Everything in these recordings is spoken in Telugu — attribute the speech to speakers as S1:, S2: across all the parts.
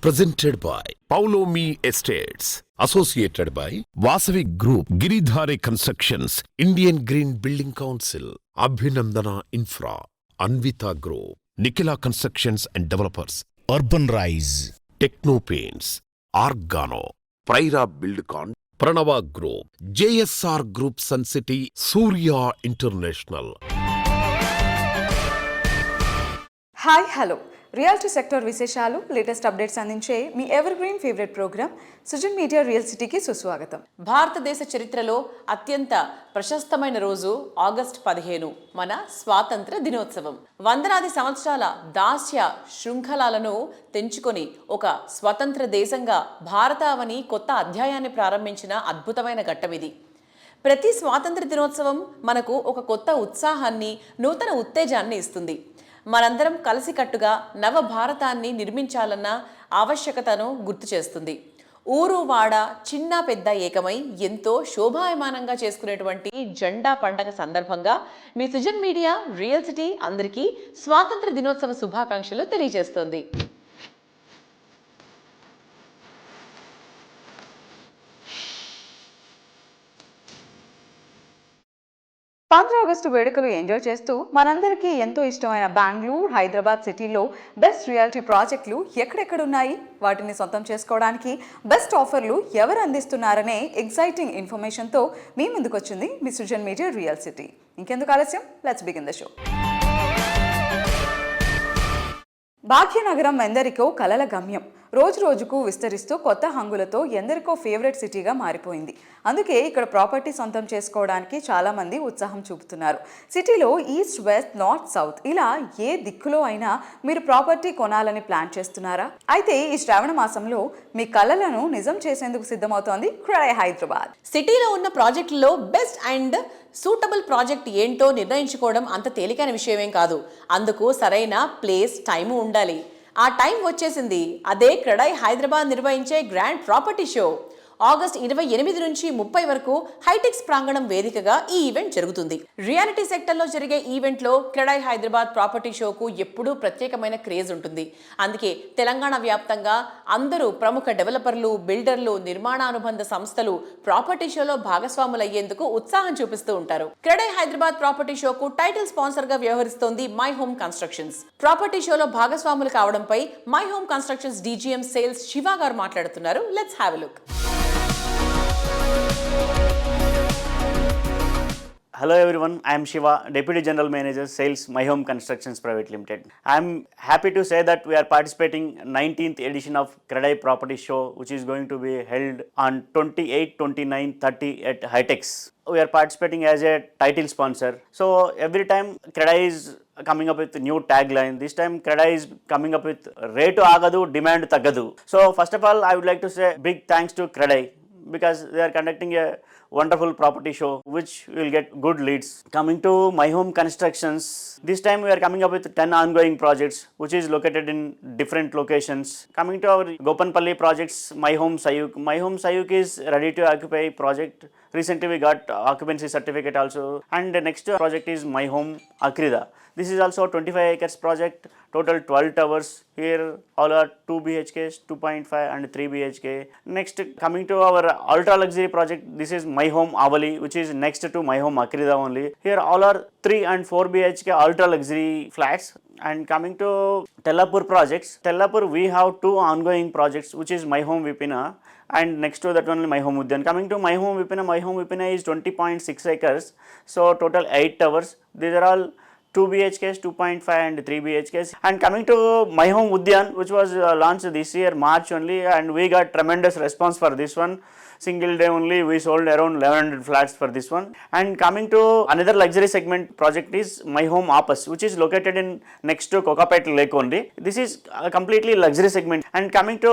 S1: Presented by Paulomi Estates. Associated by Vasavi Group, Giridhare Constructions, Indian Green Building Council, Abhinandana Infra, Anvita Group, Nikila Constructions and Developers, Urban Rise, Techno Paints, Argano, Praira Buildcon, Pranava Group, JSR Group Sun City, Surya International.
S2: Hi hello reality sector విశేషాలు లేటెస్ట్ అప్డేట్స్ అందించే మీ evergreen favourite programme Sujan media real సిటీకి సుస్వాగతం.
S3: భారతదేశ చరిత్రలో అత్యంత ప్రశస్తమైన రోజు ఆగస్టు 15 మన స్వాతంత్ర దినోత్సవం. వందలాది సంవత్సరాల దాస్య శృంఖలాలను తెంచుకొని ఒక స్వతంత్ర దేశంగా భారతావని కొత్త అధ్యాయాన్ని ప్రారంభించిన అద్భుతమైన ఘట్టం ఇది. ప్రతి స్వాతంత్ర దినోత్సవం మనకు ఒక కొత్త ఉత్సాహాన్ని, నూతన ఉత్తేజాన్ని ఇస్తుంది. మనందరం కలిసికట్టుగా నవ భారతాన్ని నిర్మించాలన్న ఆవశ్యకతను గుర్తు చేస్తుంది. ఊరు వాడ చిన్న పెద్ద ఏకమై ఎంతో శోభాయమానంగా చేసుకునేటువంటి జెండా పండగ సందర్భంగా మీ సుజన్ మీడియా రియల్ సిటీ అందరికీ స్వాతంత్ర దినోత్సవ శుభాకాంక్షలు తెలియజేస్తోంది.
S2: 15 ఆగస్టు వేడుకలు ఎంజాయ్ చేస్తూ మనందరికీ ఎంతో ఇష్టమైన బెంగళూరు, హైదరాబాద్ సిటీలో బెస్ట్ రియాలిటీ ప్రాజెక్టులు ఎక్కడెక్కడున్నాయి, వాటిని సొంతం చేసుకోవడానికి బెస్ట్ ఆఫర్లు ఎవరు అందిస్తున్నారనే ఎగ్జైటింగ్ ఇన్ఫర్మేషన్తో మీ ముందుకు వచ్చింది మీ సుజన్ మీడియా రియల్ సిటీ. ఇంకెందుకు ఆలస్యం, let's begin the show. Bhagyanagaram ఎందరికో కలల గమ్యం. రోజు రోజుకు విస్తరిస్తూ కొత్త హంగులతో ఎందరికో ఫేవరెట్ సిటీగా మారిపోయింది. అందుకే ఇక్కడ ప్రాపర్టీ సొంతం చేసుకోవడానికి చాలామంది ఉత్సాహం చూపుతున్నారు. సిటీలో ఈస్ట్, వెస్ట్, నార్త్, సౌత్ ఇలా ఏ దిక్కులో అయినా మీరు ప్రాపర్టీ కొనాలని ప్లాన్ చేస్తున్నారా? అయితే ఈ శ్రావణ మాసంలో మీ కలలను నిజం చేసేందుకు సిద్ధమవుతోంది క్రెడై హైదరాబాద్.
S3: సిటీలో ఉన్న ప్రాజెక్టులలో బెస్ట్ అండ్ సూటబుల్ ప్రాజెక్ట్ ఏంటో నిర్ణయించుకోవడం అంత తేలికైన విషయమేం కాదు. అందుకు సరైన ప్లేస్, టైము ఉండాలి. ఆ టైం వచ్చేసింది. అదే క్రెడై హైదరాబాద్ నిర్వహించే గ్రాండ్ ప్రాపర్టీ షో. ఆగస్ట్ 28 నుంచి 30 వరకు హైటెక్స్ ప్రాంగణం వేదికగా ఈ ఈవెంట్ జరుగుతుంది. రియాలిటీ సెక్టర్లో జరిగే ఈవెంట్లో క్రెడై హైదరాబాద్ ప్రాపర్టీ షోకు ఎప్పుడూ ప్రత్యేకమైన క్రేజ్ ఉంటుంది. అందుకే తెలంగాణ వ్యాప్తంగా అందరూ ప్రముఖ డెవలపర్లు, బిల్డర్లు, నిర్మాణానుబంధ సంస్థలు ప్రాపర్టీ షోలో భాగస్వాములయ్యేందుకు ఉత్సాహం చూపిస్తూ ఉంటారు. క్రెడై హైదరాబాద్ ప్రాపర్టీ షోకు టైటిల్ స్పాన్సర్ గా వ్యవహరిస్తోంది మై హోమ్ కన్స్ట్రక్షన్స్. ప్రాపర్టీ షోలో భాగస్వాములు కావడంపై my home constructions DGM sales Shiva garu మాట్లాడుతున్నారు. Let's have a look.
S4: Hello everyone, I am Shiva, Deputy General Manager, Sales, My Home Constructions Private Limited. I am happy to say that we are participating 19th edition of Credai Property Show, which is going to be held on 28, 29, 30 at Hitex. We are participating as a title sponsor. So every time Credai is coming up with a new tagline. This time Credai is coming up with Rate Agadu, Demand Tagadu. So first of all, I would like to say big thanks to Credai because they are conducting a wonderful property show which will get good leads. Coming to My Home Constructions, this time we are coming up with 10 ongoing projects which is located in different locations. Coming to our Gopanpalli projects, My Home Sayuk. My Home Sayuk is ready to occupy project. Recently we got occupancy certificate also, and the next project is My Home Akrida. This is also 25 acres project, total 12 towers. Here all are 2 BHKs, 2.5 and 3 BHK. Next, coming to our ultra luxury project, this is My Home Avali, which is next to My Home Akrida only. Here all are 3 and 4 BHK ultra luxury flats. And coming to Tellapur projects, Tellapur we have 2 ongoing projects, which is My Home Vipina and next to that one My Home Udyan. Coming to My Home Vipina is 20.6 acres, so total 8 towers. These are all 2 BHKs, 2.5 and 3 BHKs. And coming to My Home Udyan, which was launched this year March only, and we got tremendous response for this one. Single day only we sold around 1100 flats for this one. And coming to another luxury segment project is My Home Apas, which is located in next to Kokapet Lake only. This is a completely luxury segment. And coming to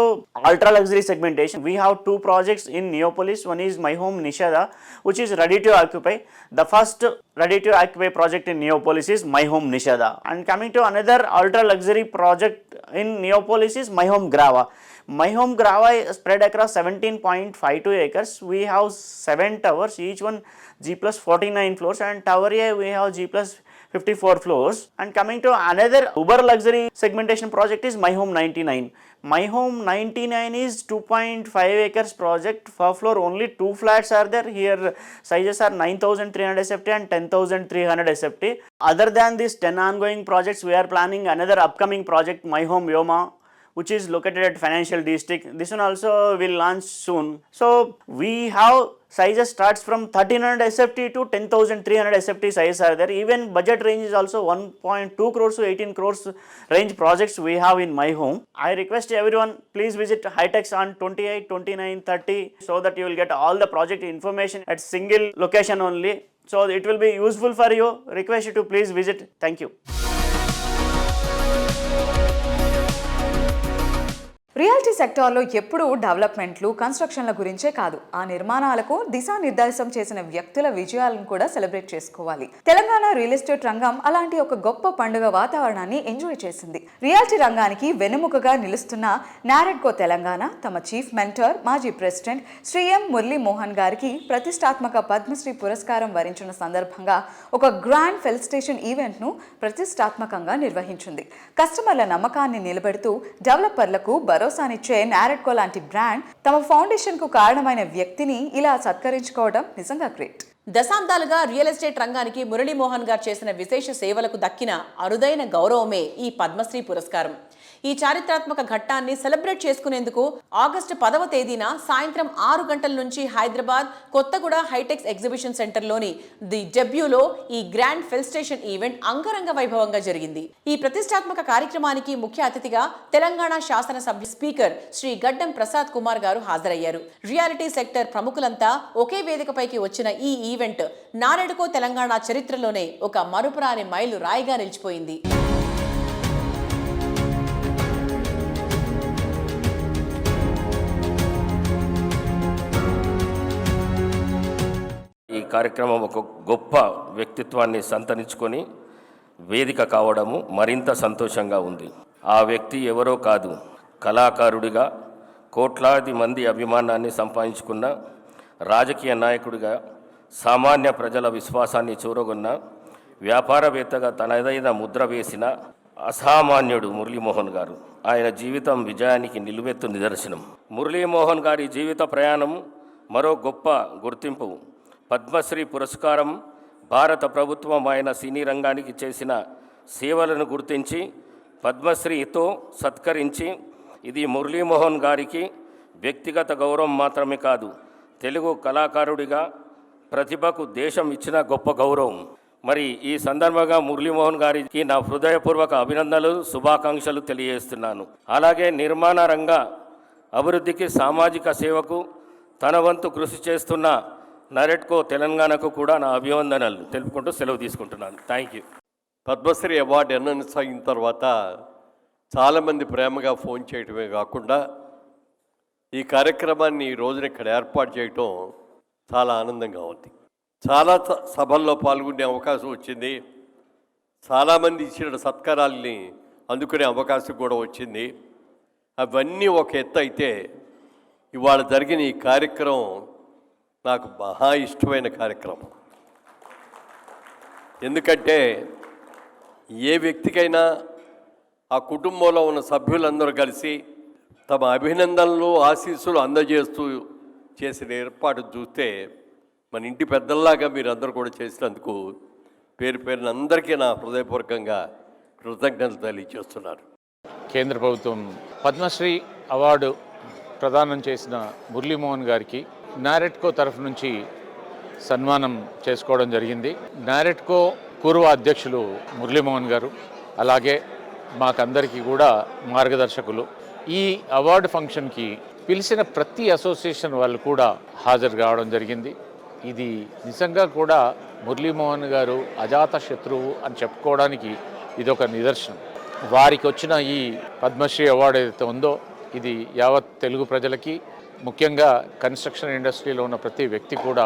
S4: ultra luxury segmentation, we have 2 projects in Neopolis. One is My Home Nishada, which is ready to occupy. The first ready to occupy project in Neopolis is My Home Nishada. And coming to another ultra luxury project in Neopolis is My Home Grava. My home Gravai spread across 17.52 acres. We have 7 towers, each one G plus 49 floors, and tower A we have G plus 54 floors. And coming to another uber luxury segmentation project is My Home 99. My Home 99 is 2.5 acres project. Per floor only 2 flats are there. Here sizes are 9,300 SFT and 10,300 SFT. Other than these 10 ongoing projects, we are planning another upcoming project, My Home Yoma, which is located at Financial District. This one also will launch soon. So we have sizes starts from 1300 SFT to 10,300 SFT sizes are there. Even budget range is also 1.2 crores to 18 crores range projects we have in My Home. I request everyone, please visit Hitex on 28, 29, 30 so that you will get all the project information at single location only. So it will be useful for you. Request you to please visit. Thank you.
S2: Reality సెక్టార్లో ఎప్పుడూ డెవలప్మెంట్లు కన్స్ట్రక్షన్ల గురించే కాదు, ఆ నిర్మాణాలకు దిశానిర్దేశం చేసిన వ్యక్తుల విజయాలను కూడా సెలబ్రేట్ చేసుకోవాలి. తెలంగాణ రియల్ ఎస్టేట్ రంగం అలాంటి ఒక గొప్ప పండుగ వాతావరణాన్ని ఎంజాయ్ చేసింది. రియాలిటీ రంగానికి వెన్నెముకగా నిలుస్తున్న నారెడ్కో తెలంగాణ తమ చీఫ్ మెంటర్ మాజీ ప్రెసిడెంట్ శ్రీ ఎం మురళీ మోహన్ గారికి ప్రతిష్టాత్మక పద్మశ్రీ పురస్కారం వరించిన సందర్భంగా ఒక గ్రాండ్ ఫెలిసిటేషన్ ఈవెంట్ను ప్రతిష్టాత్మకంగా నిర్వహించింది. కస్టమర్ల నమ్మకాన్ని నిలబెడుతూ డెవలపర్లకు భరోసానిచ్చే నారెడ్కో లాంటి బ్రాండ్ తమ ఫౌండేషన్ కు కారణమైన వ్యక్తిని ఇలా సత్కరించుకోవడం నిజంగా గ్రేట్.
S3: దశాబ్దాలుగా రియల్ ఎస్టేట్ రంగానికి మురళీమోహన్ గారు చేసిన విశేష సేవలకు దక్కిన అరుదైన గౌరవమే ఈ పద్మశ్రీ పురస్కారం. ఈ చారిత్రాత్మక ఘట్టాన్ని సెలబ్రేట్ చేసుకునేందుకు ఆగస్టు 10వ తేదీన సాయంత్రం 6 గంటల నుంచి హైదరాబాద్ కొత్తగూడ హైటెక్స్ ఎగ్జిబిషన్ సెంటర్లోని ది డెబ్యూలో ఈ గ్రాండ్ ఫెలిసిటేషన్ ఈవెంట్ అంగరంగ వైభవంగా జరిగింది. ఈ ప్రతిష్టాత్మక కార్యక్రమానికి ముఖ్య అతిథిగా తెలంగాణ శాసనసభ్య స్పీకర్ శ్రీ గడ్డం ప్రసాద్ కుమార్ గారు హాజరయ్యారు. రియాలిటీ సెక్టర్ ప్రముఖులంతా ఒకే వేదికపైకి వచ్చిన ఈ ఈవెంట్ నారెడ్కో తెలంగాణ చరిత్రలోనే ఒక మరుపురాని మైలు రాయిగా నిలిచిపోయింది.
S5: ఈ కార్యక్రమం ఒక గొప్ప వ్యక్తిత్వాన్ని సంతరించుకొని వేదిక కావడము మరింత సంతోషంగా ఉంది. ఆ వ్యక్తి ఎవరో కాదు, కళాకారుడిగా కోట్లాది మంది అభిమానాన్ని సంపాదించుకున్న, రాజకీయ నాయకుడిగా సామాన్య ప్రజల విశ్వాసాన్ని చూరగొన్న, వ్యాపారవేత్తగా తనదైన ముద్ర వేసిన అసామాన్యుడు మురళీమోహన్ గారు. ఆయన జీవితం విజయానికి నిలువెత్తు నిదర్శనం. మురళీమోహన్ గారి జీవిత ప్రయాణం మరో గొప్ప గుర్తింపు. పద్మశ్రీ పురస్కారం భారత ప్రభుత్వం ఆయన సినీ రంగానికి చేసిన సేవలను గుర్తించి పద్మశ్రీతో సత్కరించి, ఇది మురళీమోహన్ గారికి వ్యక్తిగత గౌరవం మాత్రమే కాదు, తెలుగు కళాకారుడిగా ప్రతిభకు దేశం ఇచ్చిన గొప్ప గౌరవం. మరి ఈ సందర్భంగా మురళీమోహన్ గారికి నా హృదయపూర్వక అభినందనలు, శుభాకాంక్షలు తెలియజేస్తున్నాను. అలాగే నిర్మాణ రంగ అభివృద్ధికి, సామాజిక సేవకు తన వంతు కృషి చేస్తున్న నారెడ్కో తెలంగాణకు కూడా నా అభివందనలు తెలుపుకుంటూ సెలవు తీసుకుంటున్నాను. Thank you.
S6: పద్మశ్రీ అవార్డు ఎన్నసాగిన తర్వాత చాలామంది ప్రేమగా ఫోన్ చేయటమే కాకుండా ఈ కార్యక్రమాన్ని ఈ రోజున ఇక్కడ ఏర్పాటు చేయటం చాలా ఆనందంగా ఉంది. చాలా సభల్లో పాల్గొనే అవకాశం వచ్చింది. చాలామంది ఇచ్చిన సత్కారాలని అందుకునే అవకాశం కూడా వచ్చింది. అవన్నీ ఒక ఎత్తు అయితే, ఇవాళ జరిగిన ఈ కార్యక్రమం నాకు మహా ఇష్టమైన కార్యక్రమం. ఎందుకంటే ఏ వ్యక్తికైనా ఆ కుటుంబంలో ఉన్న సభ్యులందరూ కలిసి తమ అభినందనలు, ఆశీస్సులు అందజేస్తూ చేసిన ఏర్పాటు చూస్తే మన ఇంటి పెద్దల్లాగా మీరందరూ కూడా చేసినందుకు పేరు పేరున అందరికీ నా హృదయపూర్వకంగా కృతజ్ఞతలు తెలియజేస్తున్నాను.
S7: కేంద్ర ప్రభుత్వం పద్మశ్రీ అవార్డు ప్రదానం చేసిన మురళీమోహన్ గారికి నారెడ్కో తరఫు నుంచి సన్మానం చేసుకోవడం జరిగింది. నారెడ్కో పూర్వ అధ్యక్షులు మురళీమోహన్ గారు, అలాగే మాకందరికీ కూడా మార్గదర్శకులు. ఈ అవార్డు ఫంక్షన్కి పిలిచిన ప్రతి అసోసియేషన్ వాళ్ళు కూడా హాజరు కావడం జరిగింది. ఇది నిజంగా కూడా మురళీమోహన్ గారు అజాత శత్రువు అని చెప్పుకోవడానికి ఇది ఒక నిదర్శనం. వారికి వచ్చిన ఈ పద్మశ్రీ అవార్డు ఏదైతే ఉందో, ఇది యావత్ తెలుగు ప్రజలకి, ముఖ్యంగా కన్స్ట్రక్షన్ ఇండస్ట్రీలో ఉన్న ప్రతి వ్యక్తి కూడా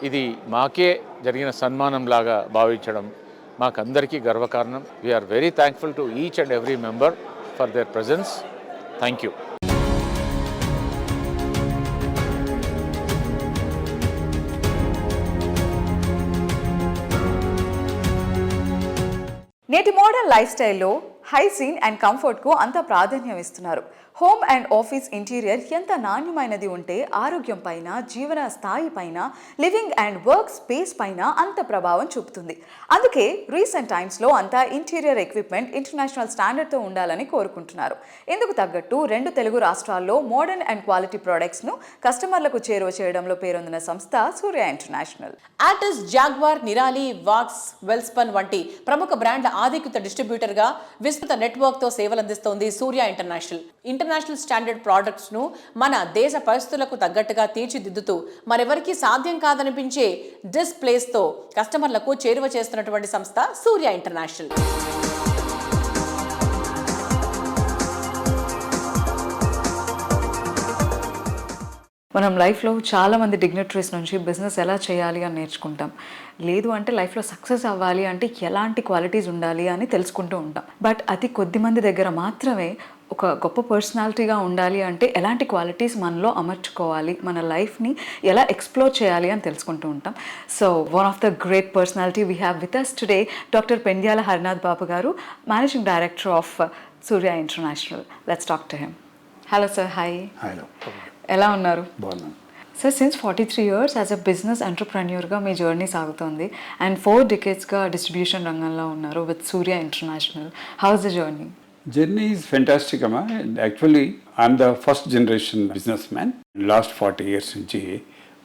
S7: ఇది మాకే జరిగిన సన్మానం లాగా భావించడం మాకందరికీ గర్వకారణం. We are very thankful to each and every member for their presence. Thank you.
S2: నేటి మోడర్న్ లైఫ్ స్టైల్లో హైజీన్ అండ్ కంఫర్ట్కు అంత ప్రాధాన్యం ఇస్తున్నారు. హోమ్ అండ్ ఆఫీస్ ఇంటీరియర్ ఎంత నాణ్యమైనది ఉంటే ఆరోగ్యం పైన, జీవన స్థాయి పైన, లివింగ్ అండ్ వర్క్ స్పేస్ పైన అంత ప్రభావం చూపుతుంది. అందుకే రీసెంట్ టైమ్స్లో అంతా ఇంటీరియర్ ఎక్విప్మెంట్ ఇంటర్నేషనల్ స్టాండర్డ్తో ఉండాలని కోరుకుంటున్నారు. ఇందుకు తగ్గట్టు 2 తెలుగు రాష్ట్రాల్లో మోడర్న్ అండ్ క్వాలిటీ ప్రొడక్ట్స్ను కస్టమర్లకు చేరువ చేయడంలో పేరొందిన సంస్థ సూర్య ఇంటర్నేషనల్.
S3: ఆటస్, జాగ్వార్, నిరాలి, వాక్స్, వెల్స్పన్ వంటి ప్రముఖ బ్రాండ్ల ఆధిక్యత డిస్ట్రిబ్యూటర్గా విస్తృత నెట్వర్క్తో సేవలందిస్తోంది Surya international. International standard products ను మన దేశ పరిస్థితులకు తగ్గట్టుగా తీర్చిదిద్దుతూ మరెవరికి సాధ్యం కాదనిపించే డిస్ప్లేస్ తో కస్టమర్లకు చేరువ చేస్తున్నటువంటి సంస్థ సూర్య ఇంటర్నేషనల్.
S2: మనం లైఫ్లో చాలామంది డిగ్నిటరీస్ నుంచి బిజినెస్ ఎలా చేయాలి అని నేర్చుకుంటాం. లేదు అంటే లైఫ్లో సక్సెస్ అవ్వాలి అంటే ఎలాంటి క్వాలిటీస్ ఉండాలి అని తెలుసుకుంటూ ఉంటాం. బట్ అతి కొద్ది మంది దగ్గర మాత్రమే ఒక గొప్ప పర్సనాలిటీగా ఉండాలి అంటే ఎలాంటి క్వాలిటీస్ మనలో అమర్చుకోవాలి, మన లైఫ్ని ఎలా ఎక్స్ప్లోర్ చేయాలి అని తెలుసుకుంటూ ఉంటాం. So one of the great personality we have with us today doctor Pendyala Harinath Babu garu, managing director of Surya international. Let's talk to him. Hello sir. Hi.
S8: Hello.
S2: ఎలా ఉన్నారు?
S8: బాగున్నాను
S2: sir. Since 43 years as a business ఎంటర్ప్రెన్యూర్గా మీ జర్నీ సాగుతోంది అండ్ 4 decadesగా డిస్ట్రిబ్యూషన్ రంగంలో ఉన్నారు with Surya international. How is the journey?
S8: Journey is fantastic అమ్మా. Actually I'm the first generation business man. Last 40 years నుంచి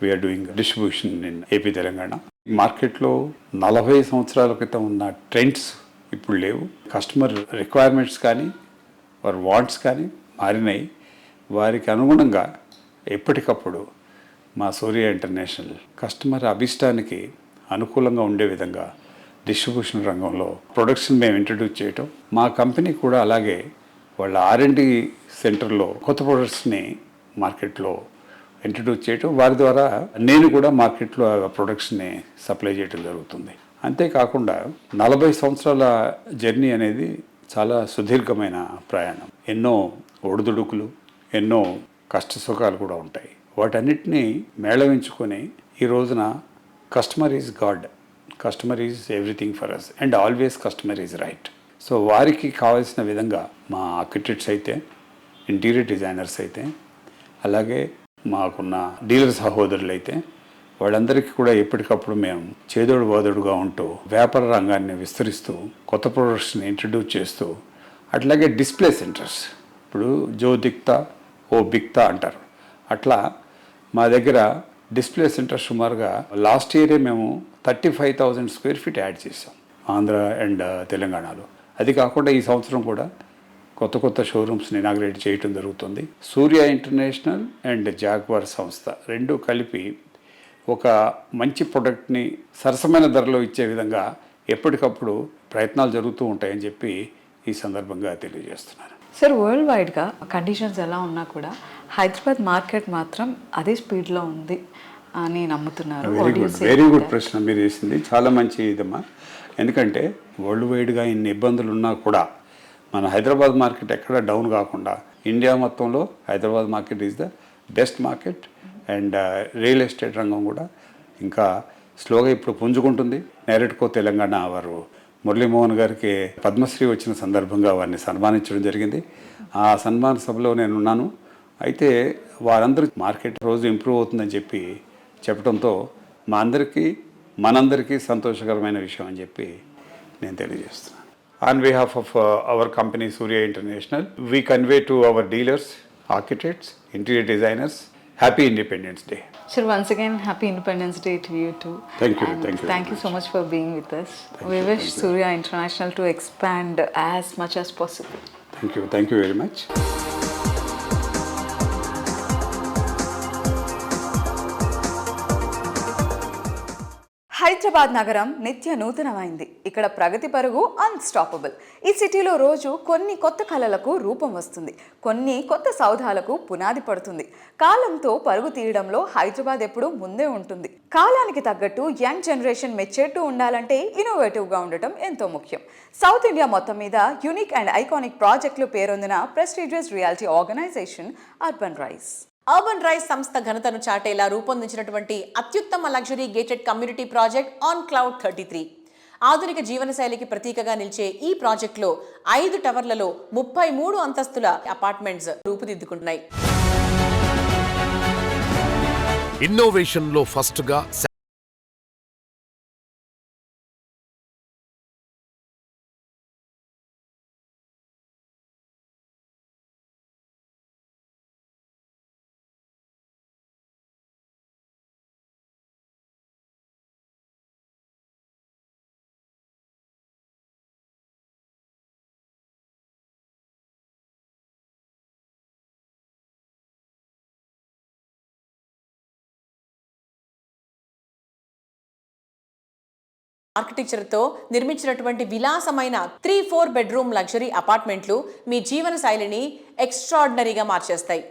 S8: we are doing distribution in AP, Telangana. మార్కెట్లో 40 సంవత్సరాల క్రితం ఉన్న ట్రెండ్స్ ఇప్పుడు లేవు. కస్టమర్ రిక్వైర్మెంట్స్ కానీ వారి వాంట్స్ కానీ మారినాయి. వారికి అనుగుణంగా ఎప్పటికప్పుడు మా సూర్య ఇంటర్నేషనల్ కస్టమర్ అభిష్టానికి అనుకూలంగా ఉండే విధంగా డిస్ట్రిబ్యూషన్ రంగంలో ప్రొడక్ట్స్ని మేము ఇంట్రడ్యూస్ చేయటం, మా కంపెనీ కూడా అలాగే వాళ్ళ R&D సెంటర్లో కొత్త ప్రొడక్ట్స్ని మార్కెట్లో ఇంట్రడ్యూస్ చేయటం, వారి ద్వారా నేను కూడా మార్కెట్లో ఆ ప్రొడక్ట్స్ని సప్లై చేయడం జరుగుతుంది. అంతేకాకుండా 40 సంవత్సరాల జర్నీ అనేది చాలా సుదీర్ఘమైన ప్రయాణం. ఎన్నో ఒడిదుడుకులు, ఎన్నో కష్ట సుఖాలు కూడా ఉంటాయి. వాటన్నిటినీ మేళవించుకొని ఈ రోజున customer is God, customer is everything for us and always customer is right. So వారికి కావాల్సిన విధంగా మా ఆర్కిటెక్ట్స్ అయితే, ఇంటీరియర్ డిజైనర్స్ అయితే, అలాగే మాకున్న డీలర్ సహోదరులు అయితే వాళ్ళందరికీ కూడా ఎప్పటికప్పుడు మేము చేదోడు వాదోడుగా ఉంటూ వ్యాపార రంగాన్ని విస్తరిస్తూ కొత్త ప్రొడక్ట్స్ని ఇంట్రడ్యూస్ చేస్తూ, అట్లాగే డిస్ప్లే సెంటర్స్, ఇప్పుడు జో దిక్తా ఓ బిక్తా అంటారు, అట్లా మా దగ్గర డిస్ప్లే సెంటర్ సుమారుగా లాస్ట్ ఇయరే మేము 35,000 square feet యాడ్ చేసాం ఆంధ్ర అండ్ తెలంగాణలో. అది కాకుండా ఈ సంవత్సరం కూడా కొత్త కొత్త షోరూమ్స్ని ఇనాగ్రేట్ చేయటం జరుగుతుంది. సూర్య ఇంటర్నేషనల్ అండ్ జాగ్వార్ సంస్థ రెండు కలిపి ఒక మంచి ప్రొడక్ట్ని సరసమైన ధరలో ఇచ్చే విధంగా ఎప్పటికప్పుడు ప్రయత్నాలు జరుగుతూ ఉంటాయని చెప్పి ఈ సందర్భంగా తెలియజేస్తున్నాను.
S2: సార్, వరల్డ్ వైడ్గా కండిషన్స్ ఎలా ఉన్నా కూడా హైదరాబాద్ మార్కెట్ మాత్రం అదే స్పీడ్లో ఉంది అని నమ్ముతున్నారు.
S8: వెరీ గుడ్ ప్రశ్న మీరు వేసింది. చాలా మంచి ఇదమ్మా. ఎందుకంటే వరల్డ్ వైడ్గా ఇన్ని ఇబ్బందులు ఉన్నా కూడా మన హైదరాబాద్ మార్కెట్ ఎక్కడ డౌన్ కాకుండా ఇండియా మొత్తంలో Hyderabad market is the best market. And real estate రంగం కూడా ఇంకా స్లోగా ఇప్పుడు పుంజుకుంటుంది. నేరెట్కో తెలంగాణ వారు మురళీమోహన్ గారికి పద్మశ్రీ వచ్చిన సందర్భంగా వారిని సన్మానించడం జరిగింది. ఆ సన్మాన సభలో నేను ఉన్నాను. అయితే వారందరూ మార్కెట్ రోజు ఇంప్రూవ్ అవుతుందని చెప్పి చెప్పడంతో మనందరికీ సంతోషకరమైన విషయం అని చెప్పి నేను తెలియజేస్తున్నాను. On behalf of our company Surya international, we convey to our dealers, architects, interior designers, happy independence day.
S2: Sir, once again, happy Independence Day to you too.
S8: Thank you.
S2: And
S8: thank you.
S2: Thank you so much for being with us. We wish Surya International to expand as much as possible.
S8: Thank you. Thank you very much.
S2: Hyderabad నగరం నిత్య నూతనమైంది. ఇక్కడ ప్రగతి పరుగు అన్స్టాపబుల్. ఈ సిటీలో రోజు కొన్ని కొత్త కళలకు రూపం వస్తుంది, కొన్ని కొత్త సౌధాలకు పునాది పడుతుంది. కాలంతో పరుగు తీయడంలో హైదరాబాద్ ఎప్పుడూ ముందే ఉంటుంది. కాలానికి తగ్గట్టు యంగ్ జనరేషన్ మెచ్చేట్టు ఉండాలంటే ఇన్నోవేటివ్గా ఉండటం ఎంతో ముఖ్యం. సౌత్ ఇండియా మొత్తం మీద యూనిక్ అండ్ ఐకానిక్ ప్రాజెక్టులు పేరొందిన prestigious reality organisation Urban Rise.
S3: Urban Rise సంస్థ ఘనతను చాటేలా రూపొందించినటువంటి అత్యుత్తమ luxury gated community project on cloud 33. ఆధునిక జీవనశైలికి ప్రతీకగా నిలిచే ఈ ప్రాజెక్టులో 5 టవర్లలో 33 అంతస్తుల అపార్ట్మెంట్స్ రూపుదిద్దుకుంటున్నాయి.
S1: ఇన్నోవేషన్ లో ఫస్ట్ గా
S3: ఆర్కిటెక్చర్తో నిర్మించినటువంటి విలాసమైన 3-4 బెడ్రూమ్ లగ్జరీ అపార్ట్మెంట్లు మీ జీవన శైలిని ఎక్స్ట్రాడినరీగా మార్చేస్తాయి.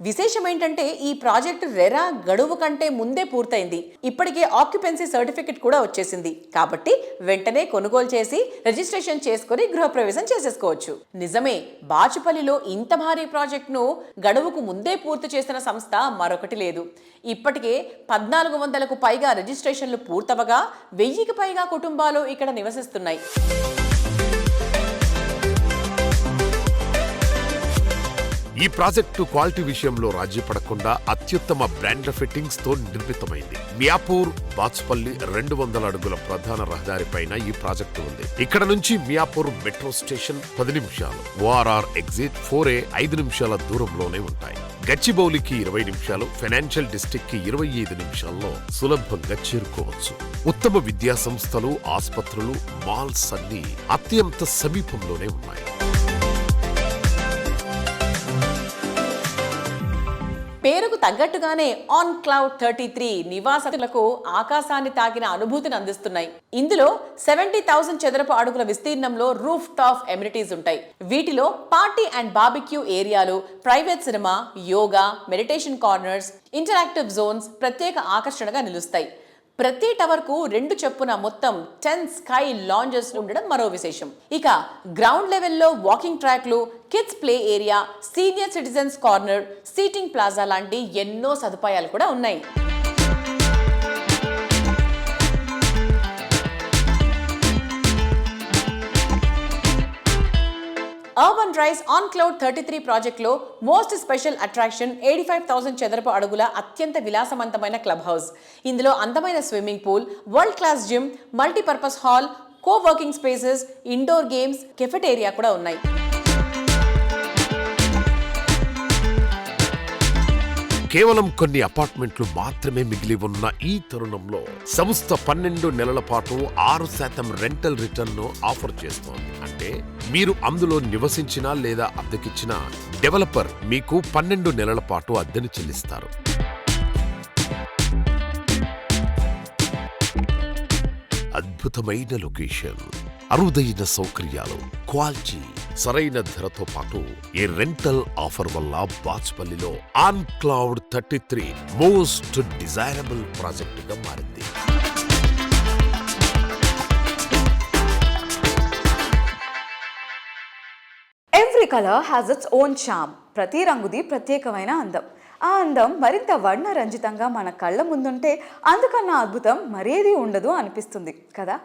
S3: విశేషం ఏంటంటే ఈ ప్రాజెక్టు రెరా గడువు కంటే ముందే పూర్తయింది. ఇప్పటికే ఆక్యుపెన్సీ సర్టిఫికెట్ కూడా వచ్చేసింది. కాబట్టి వెంటనే కొనుగోలు చేసి రిజిస్ట్రేషన్ చేసుకుని గృహప్రవేశం చేసేసుకోవచ్చు. నిజమే, బాచుపల్లిలో ఇంత భారీ ప్రాజెక్టును గడువుకు ముందే పూర్తి చేసిన సంస్థ మరొకటి లేదు. ఇప్పటికే 1400కు పైగా రిజిస్ట్రేషన్లు పూర్తవగా 1000కి పైగా కుటుంబాలు ఇక్కడ నివసిస్తున్నాయి.
S1: ఈ ప్రాజెక్టు క్వాలిటీ విషయంలో రాజీ పడకుండా అత్యుత్తమ బ్రాండ్ ఫిట్టింగ్స్ తో నిర్మితమైంది. మియాపూర్ బాచుపల్లి 200 అడుగుల ప్రధాన రహదారి పైన ఈ ప్రాజెక్టు ఉంది. ఇక్కడ నుంచి మియాపూర్ మెట్రో స్టేషన్ 10 నిమిషాలు, ఓఆర్ఆర్ ఎగ్జిట్ 4A 5 నిమిషాల దూరంలోనే ఉంటాయి. గచ్చిబౌలికి 20 నిమిషాలు, ఫైనాన్షియల్ డిస్ట్రిక్ట్ కి 25 నిమిషాల్లో సులభంగా చేరుకోవచ్చు. ఉత్తమ విద్యా సంస్థలు, ఆసుపత్రులు, మాల్స్ అన్ని అత్యంత సమీపంలోనే ఉన్నాయి.
S3: పేరుకు తగ్గట్టుగానే ఆన్ క్లౌడ్ 33 నివాసితులకు ఆకాశాన్ని తాకిన అనుభూతిని అందిస్తున్నాయి. ఇందులో 70,000 చదరపు అడుగుల విస్తీర్ణంలో రూఫ్ టాప్ ఎమ్యూనిటీస్ ఉంటాయి. వీటిలో పార్టీ అండ్ బార్బిక్యూ ఏరియాలు, private cinema, yoga, meditation corners, interactive zones ప్రత్యేక ఆకర్షణగా నిలుస్తాయి. ప్రతి టవర్ కు 2 చొప్పున మొత్తం 10 స్కై లాంజెస్ ఉండడం మరో విశేషం. ఇక గ్రౌండ్ లెవెల్లో వాకింగ్ ట్రాక్లు, kids play area, senior citizens corner, seating plaza లాంటి ఎన్నో సదుపాయాలు కూడా ఉన్నాయి. అర్బన్ రైస్ ఆన్ క్లౌడ్ 33 ప్రాజెక్టులో మోస్ట్ స్పెషల్ అట్రాక్షన్ 85,000 చదరపు అడుగుల అత్యంత విలాసవంతమైన క్లబ్ హౌస్. ఇందులో అందమైన swimming pool, world class gym, multipurpose hall, coworking spaces, indoor games, cafeteria కూడా ఉన్నాయి.
S1: కేవలం కొన్ని అపార్ట్మెంట్లు మాత్రమే మిగిలి ఉన్న ఈ తరుణంలో సంస్థ 12 నెలల పాటు 6% రెంటల్ రిటర్న్ ను ఆఫర్ చేస్తోంది. అంటే మీరు అందులో నివసించినా లేదా అద్దెకిచ్చినా డెవలపర్ మీకు 12 నెలల పాటు అద్దెను చెల్లిస్తారు. అద్భుతమైన లొకేషన్, అరుదైన సౌకర్యాలు, క్వాలిటీ, సరైన ధరతో పాటు ఈ రెంటల్ ఆఫర్ వల్ల బాచుపల్లిలో on cloud 33 most desirable project గా మారింది.
S2: Every colour has its own charm. ప్రతి రంగుది ప్రత్యేకమైన అందం. ఆ అందం మరింత వర్ణరంజితంగా మన కళ్ళ ముందుంటే అందుకన్నా అద్భుతం మరేది ఉండదు అనిపిస్తుంది కదా.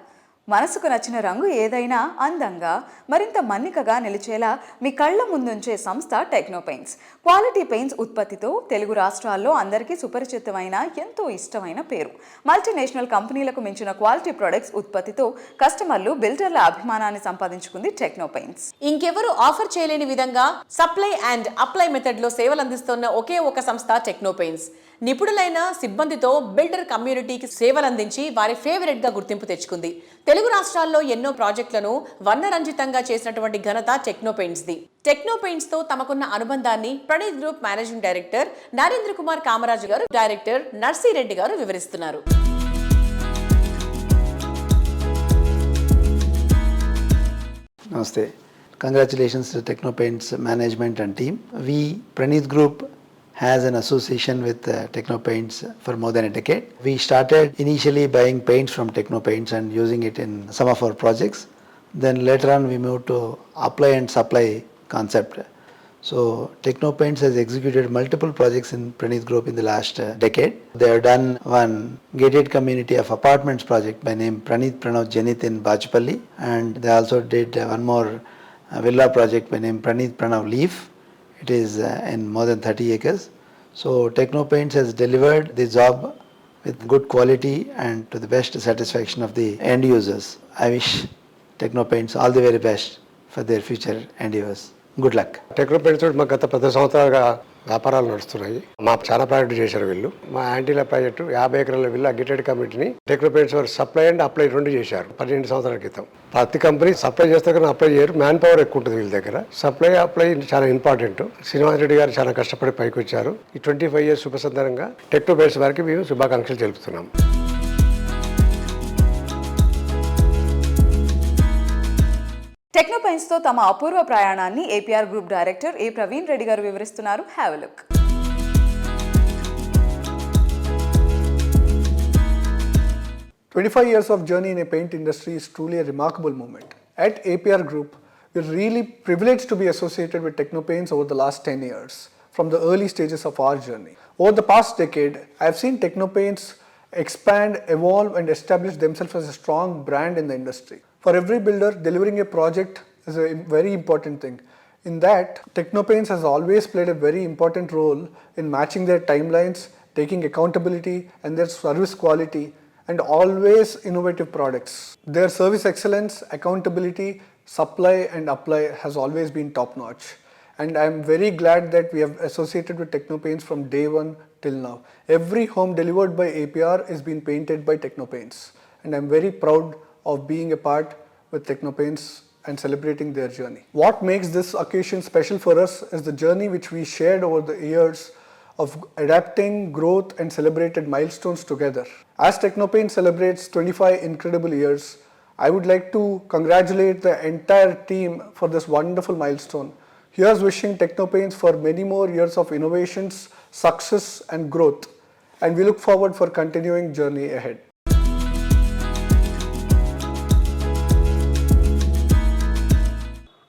S2: మనసుకు నచ్చిన రంగు ఏదైనా అందంగా మరింత మన్నికగా నిలిచేలా మీ కళ్ళ ముందుంచే సంస్థ టెక్నో పెయింట్స్. క్వాలిటీ పెయింట్స్ ఉత్పత్తితో తెలుగు రాష్ట్రాల్లో అందరికీ సుపరిచితమైన ఎంతో ఇష్టమైన పేరు. మల్టీనేషనల్ కంపెనీలకు మించిన క్వాలిటీ ప్రొడక్ట్స్ ఉత్పత్తితో కస్టమర్లు, బిల్డర్ల అభిమానాన్ని సంపాదించుకుంది టెక్నో పెయింట్స్.
S3: ఇంకెవరు ఆఫర్ చేయలేని విధంగా సప్లై అండ్ అప్లై మెథడ్ లో సేవలు అందిస్తున్న ఒకే ఒక సంస్థ టెక్నో పెయింట్స్. నిపుణులైన సిబ్బందితో బిల్డర్ కమ్యూనిటీకి సేవలందించి వారి ఫేవరెట్ గా గుర్తింపు తెచ్చుకుంది. తెలుగు రాష్ట్రాల్లో ఎన్నో ప్రాజెక్టులను వర్ణరంజితంగా చేసినటువంటి ఘనత techno paints the. Techno paints తో తమకున్న అనుబంధాన్ని Praneeth group managing director Narendra Kumar Kamaraju గారు, డైరెక్టర్ నర్సిరెడ్డి గారు వివరిస్తున్నారు.
S9: Namaste. Congratulations to Techno Paints management and team. We, Pranith Group, has an association with Techno Paints for more than a decade. We started initially buying paints from Techno Paints and using it in some of our projects. Then later on we moved to apply and supply concept. So Technopaints has executed multiple projects in Praneeth Group in the last decade. They have done one gated community of apartments project by name Praneeth Pranav Janit in Bachpalli, and they also did one more villa project by name Praneeth Pranav Leaf. It is in more than 30 acres. So Technopaints has delivered the job with good quality and to the best satisfaction of the end users. I wish Technopaints all the very best for their future endeavors. Good luck.
S10: టెక్నోపెయింట్స్ తోటి మాకు గత 10 సంవత్సరాలుగా వ్యాపారాలు నడుస్తున్నాయి. మాకు చాలా ప్రాజెక్టు చేశారు వీళ్ళు. మా యాంటీల ప్రాజెక్టు 50 ఎకరాల విల్లా గేటెడ్ కమిటీని టెక్నోపెయింట్స్ వారు సప్లై అండ్ అప్లై 2 చేశారు 12 సంవత్సరాల క్రితం. ప్రతి కంపెనీ సప్లై చేస్తే కానీ అప్లై చేయరు. మ్యాన్ పవర్ ఎక్కువ ఉంటుంది వీళ్ళ దగ్గర. సప్లై అప్లై చాలా ఇంపార్టెంట్. శ్రీనివాస్ రెడ్డి గారు చాలా కష్టపడి పైకి వచ్చారు. ఈ 25 ఇయర్స్ శుభ సందర్భంగా టెక్నోపెయింట్స్ వారికి మేము శుభాకాంక్షలు తెలుపుతున్నాం.
S2: టెక్నోపెయింట్స్తో తమ అపూర్వ ప్రయాణాన్ని ఏపీఆర్ గ్రూప్ డైరెక్టర్ ఏ ప్రవీణ్ రెడ్డి గారు వివరిస్తున్నారు. Have a look.
S11: 25 years of journey in a paint industry is truly a remarkable moment. At APR Group, we're really privileged to be associated with Technopaints over the last 10 years, from the early stages of our journey. Over the past decade, I've seen Technopaints expand, evolve and establish themselves as a strong brand in the industry. For every builder, delivering a project is a very important thing. In that, Technopaints has always played a very important role in matching their timelines, taking accountability and their service quality, and always innovative products. Their service excellence, accountability, supply and apply has always been top notch. And I am very glad that we have associated with Technopaints from day one till now. Every home delivered by APR is being painted by Technopaints, and I am very proud of being a part with Technopaints and celebrating their journey. What makes this occasion special for us is the journey which we shared over the years of adapting, growth and celebrated milestones together. As Technopaints celebrates 25 incredible years, I would like to congratulate the entire team for this wonderful milestone. Here's wishing Technopaints for many more years of innovations, success and growth, and we look forward for continuing journey ahead.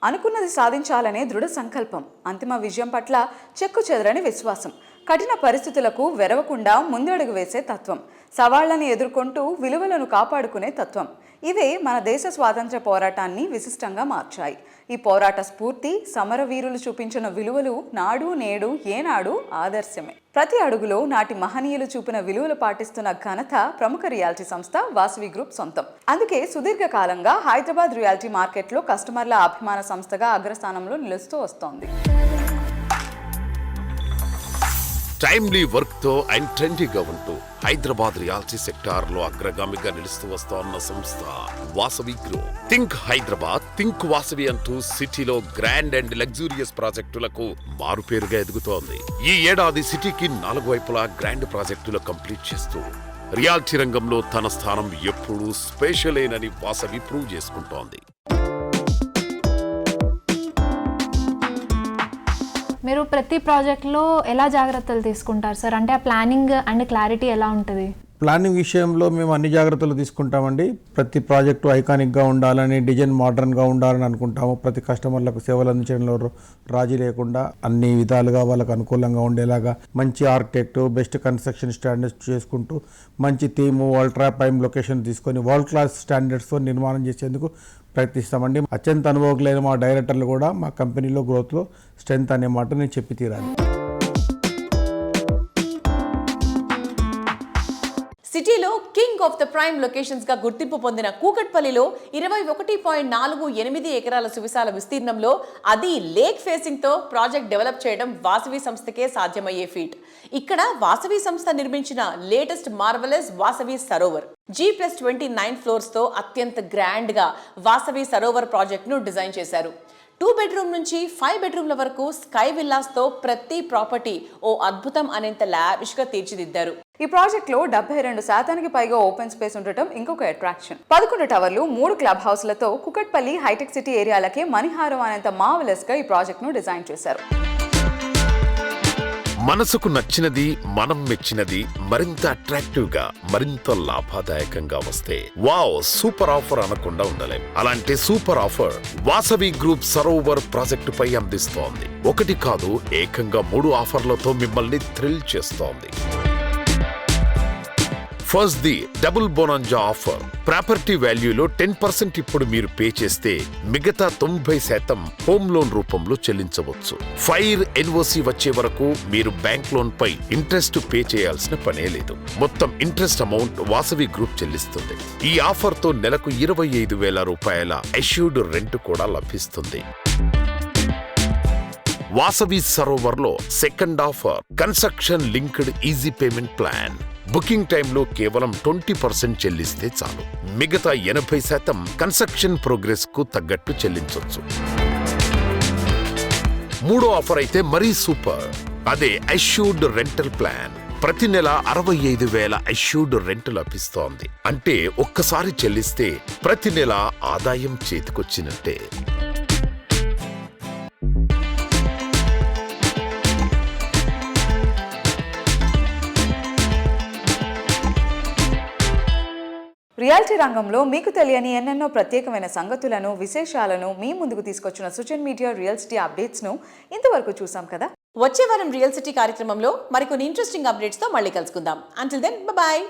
S2: అనుకున్నది సాధించాలనే దృఢ సంకల్పం, అంతిమ విజయం పట్ల చెక్కు చెదరని విశ్వాసం, కఠిన పరిస్థితులకు వెరవకుండా ముందడుగు వేసే తత్వం, సవాళ్లను ఎదుర్కొంటూ విలువలను కాపాడుకునే తత్వం, ఇవే మన దేశ స్వాతంత్ర్య పోరాటాన్ని విశిష్టంగా మార్చాయి. ఈ పోరాట స్ఫూర్తి, సమరవీరులు చూపించిన విలువలు నాడు నేడు ఏనాడు ఆదర్శమే. ప్రతి అడుగులో నాటి మహనీయులు చూపిన విలువలు పాటిస్తున్న ఘనత ప్రముఖ రియాలిటీ సంస్థ వాసవి గ్రూప్ సొంతం. అందుకే సుదీర్ఘకాలంగా హైదరాబాద్ రియాలిటీ మార్కెట్లో కస్టమర్ల అభిమాన సంస్థగా అగ్రస్థానంలో నిలుస్తూ వస్తోంది.
S1: టైమ్లీ వర్క్ తో అండ్ ట్రెండీగా ఉంటూ హైదరాబాద్ రియాలిటీ సెక్టార్ లో అగ్రగామిగా నిలుస్తూ వస్తోన్న సంస్థ Vasavi group. Think Hyderabad, think Vasavi అంటూ సిటీలో గ్రాండ్ అండ్ లగ్జూరియస్ ప్రాజెక్టులకు మారుపేరుగా ఎదుగుతోంది. ఈ ఏడాది సిటీకి 4 వైపులా గ్రాండ్ ప్రాజెక్టులు కంప్లీట్ చేస్తూ రియాలిటీ రంగంలో తన స్థానం ఎప్పుడూ స్పెషలేనని వాసవి ప్రూవ్ చేసుకుంటోంది.
S12: మీరు ప్రతి ప్రాజెక్ట్లో ఎలా జాగ్రత్తలు తీసుకుంటారు సార్? అంటే ఆ ప్లానింగ్ అండ్ క్లారిటీ ఎలా ఉంటుంది?
S13: ప్లానింగ్ విషయంలో మేము అన్ని జాగ్రత్తలు తీసుకుంటామండి. ప్రతి ప్రాజెక్టు ఐకానిక్గా ఉండాలని, డిజైన్ మోడర్న్గా ఉండాలని అనుకుంటాము. ప్రతి కస్టమర్లకు సేవలు అందించడంలో రాజీ లేకుండా అన్ని విధాలుగా వాళ్ళకు అనుకూలంగా ఉండేలాగా మంచి ఆర్కిటెక్ట్, బెస్ట్ కన్స్ట్రక్షన్ స్టాండర్డ్స్ చేసుకుంటూ మంచి థీము, అల్ట్రా ప్రైమ్ లొకేషన్ తీసుకొని వరల్డ్ క్లాస్ స్టాండర్డ్స్తో నిర్మాణం చేసేందుకు ప్రయత్నిస్తామండి. అత్యంత అనుభవజ్ఞులైన మా డైరెక్టర్లు కూడా మా కంపెనీలో గ్రోత్లో స్ట్రెంత్ అనే మాట నేను చెప్పి తీరాలి.
S3: సిటీలో కింగ్ ఆఫ్ ద ప్రైమ్ లొకేషన్స్గా గుర్తింపు పొందిన కూకట్పల్లిలో 21.48 ఎకరాల సువిశాల విస్తీర్ణంలో, అది లేక్ ఫేసింగ్తో ప్రాజెక్ట్ డెవలప్ చేయడం వాసవి సంస్థకే సాధ్యమయ్యే ఫీట్. ఇక్కడ వాసవి సంస్థ నిర్మించిన latest marvellous Vasavi Sarovar G+29 ఫ్లోర్స్తో అత్యంత గ్రాండ్గా వాసవి సరోవర్ ప్రాజెక్ట్ను డిజైన్ చేశారు. 2 బెడ్రూమ్ నుంచి 5 బెడ్రూమ్ల వరకు స్కై విల్లాస్తో ప్రతి ప్రాపర్టీ ఓ అద్భుతం అనేంత లావిష్గా తీర్చిదిద్దారు.
S2: ఈ ప్రాజెక్ట్లో 72% పైగా ఓపెన్ స్పేస్ ఉండటం ఇంకొక అట్రాక్షన్. 11 టవర్లు, 3 క్లబ్ హౌస్లతో కుకట్పల్లి హైటెక్ సిటీ ఏరియాలకే మణిహారం అనేంత మార్వెలస్ గా ఈ ప్రాజెక్ట్ ను డిజైన్ చేశారు.
S1: మనసుకు నచ్చినది, మనం మెచ్చినది మరింత అట్రాక్టివ్ గా, మరింత లాభదాయకంగా వస్తే వావ్ సూపర్ ఆఫర్ అనకుండా ఉండలేం. అలాంటి super offer Vasavi group Sarovar project పై అందిస్తోంది. ఒకటి కాదు, ఏకంగా 3 ఆఫర్లతో మిమ్మల్ని థ్రిల్ చేస్తోంది. First the double bonanza offer. Property వాల్యూలో 10% ఇప్పుడు మీరు పే చేస్తే మిగతా 90% హోమ్ లోన్ రూపంలో చెల్లించవచ్చు. ఫైర్ ఎన్ఓసి వచ్చే వరకు మీరు బ్యాంక్ లోన్ పై ఇంట్రెస్ట్ పే చేయాల్సిన పనే లేదు. మొత్తం ఇంట్రెస్ట్ అమౌంట్ వాసవి గ్రూప్ చెల్లిస్తుంది. ఈ ఆఫర్ తో నెలకు 25,000 రూపాయల అష్యూర్డ్ రెంట్ కూడా లభిస్తుంది. వాసవి సరోవర్ లో second offer construction linked easy payment plan. Booking టైంలో కేవలం 20% చెల్లిస్తే చాలు. మిగతా 80% కన్స్ట్రక్షన్ ప్రోగ్రెస్ కు తగ్గట్టు చెల్లించొచ్చు. మూడో ఆఫర్ అయితే మరీ సూపర్. అదే అష్యూర్డ్ రెంటల్ ప్లాన్. ప్రతి నెల 65,000 అష్యూర్డ్ రెంట్ లభిస్తోంది. అంటే ఒక్కసారి చెల్లిస్తే ప్రతి నెల ఆదాయం చేతికొచ్చినట్టే.
S2: రియాలిటీ రంగంలో మీకు తెలియని ఎన్నెన్నో ప్రత్యేకమైన సంగతులను, విశేషాలను మీ ముందుకు తీసుకొచ్చిన సుజన్ మీడియా రియల్ సిటీ అప్డేట్స్ను ఇంతవరకు చూసాం కదా.
S3: వచ్చే వారం రియల్ సిటీ కార్యక్రమంలో మరికొన్ని ఇంట్రెస్టింగ్ అప్డేట్స్తో మళ్ళీ కలుసుకుందాం. Until then bye.